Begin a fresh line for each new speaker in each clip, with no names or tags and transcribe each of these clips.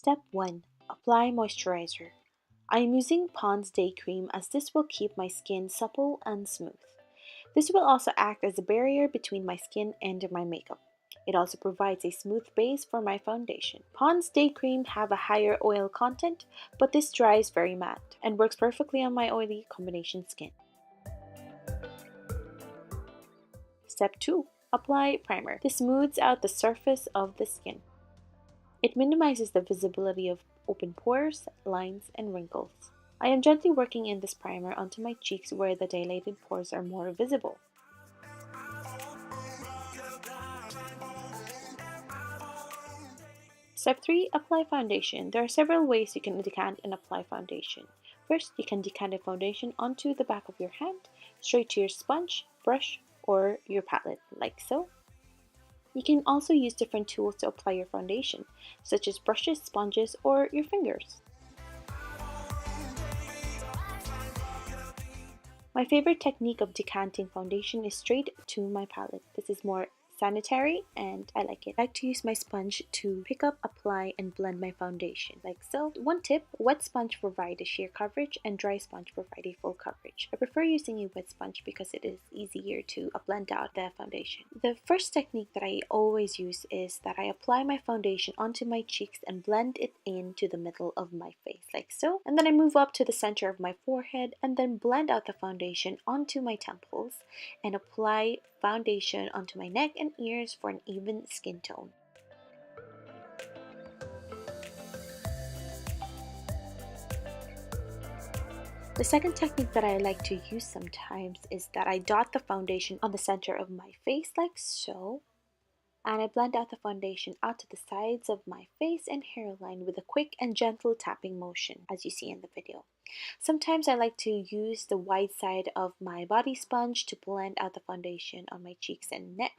Step 1. Apply moisturizer. I am using Pond's Day Cream as this will keep my skin supple and smooth. This will also act as a barrier between my skin and my makeup. It also provides a smooth base for my foundation. Pond's Day Cream have a higher oil content, but this dries very matte and works perfectly on my oily combination skin. Step 2. Apply primer. This smooths out the surface of the skin. It minimizes the visibility of open pores, lines, and wrinkles. I am gently working in this primer onto my cheeks where the dilated pores are more visible. Step 3. Apply foundation. There are several ways you can decant and apply foundation. First, you can decant a foundation onto the back of your hand, straight to your sponge, brush, or your palette, like so. You can also use different tools to apply your foundation, such as brushes, sponges, or your fingers. My favorite technique of decanting foundation is straight to my palette. This is more sanitary and I like it. I like to use my sponge to pick up, apply, and blend my foundation, like so. One tip, wet sponge provide a sheer coverage and dry sponge provide a full coverage. I prefer using a wet sponge because it is easier to blend out the foundation. The first technique that I always use is that I apply my foundation onto my cheeks and blend it into the middle of my face, like so. And then I move up to the center of my forehead and then blend out the foundation onto my temples and apply foundation onto my neck and ears for an even skin tone. The second technique that I like to use sometimes is that I dot the foundation on the center of my face like so, and I blend out the foundation out to the sides of my face and hairline with a quick and gentle tapping motion, as you see in the video. Sometimes I like to use the wide side of my body sponge to blend out the foundation on my cheeks and neck.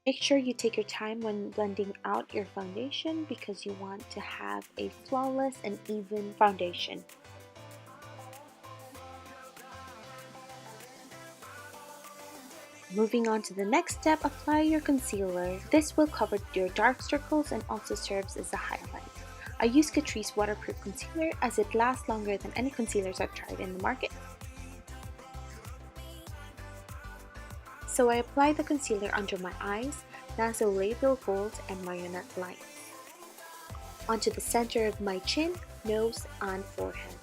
Make sure you take your time when blending out your foundation because you want to have a flawless and even foundation. Moving on to the next step, apply your concealer. This will cover your dark circles and also serves as a highlight. I use Catrice Waterproof Concealer as it lasts longer than any concealers I've tried in the market. So I apply the concealer under my eyes, nasolabial folds, and marionette lines. Onto the center of my chin, nose, and forehead.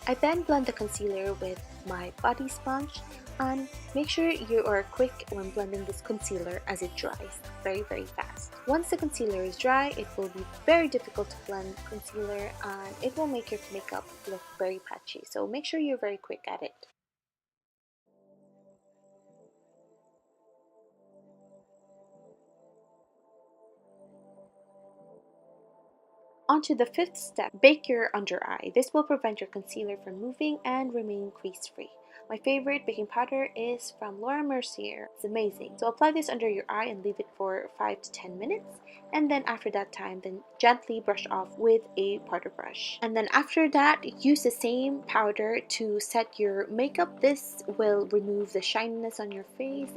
I then blend the concealer with my body sponge and make sure you are quick when blending this concealer as it dries very fast. Once the concealer is dry, it will be very difficult to blend concealer and it will make your makeup look very patchy. So make sure you're very quick at it. On to the fifth step, bake your under eye. This will prevent your concealer from moving and remain crease free. My favorite baking powder is from Laura Mercier. It's amazing. So apply this under your eye and leave it for 5 to 10 minutes. And then after that time, then gently brush off with a powder brush. And then after that, use the same powder to set your makeup. This will remove the shininess on your face.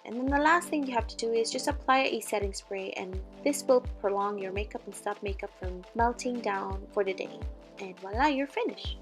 And then the last thing you have to do is just apply a setting spray, and this will prolong your makeup and stop makeup from melting down for the day. And voila, you're finished.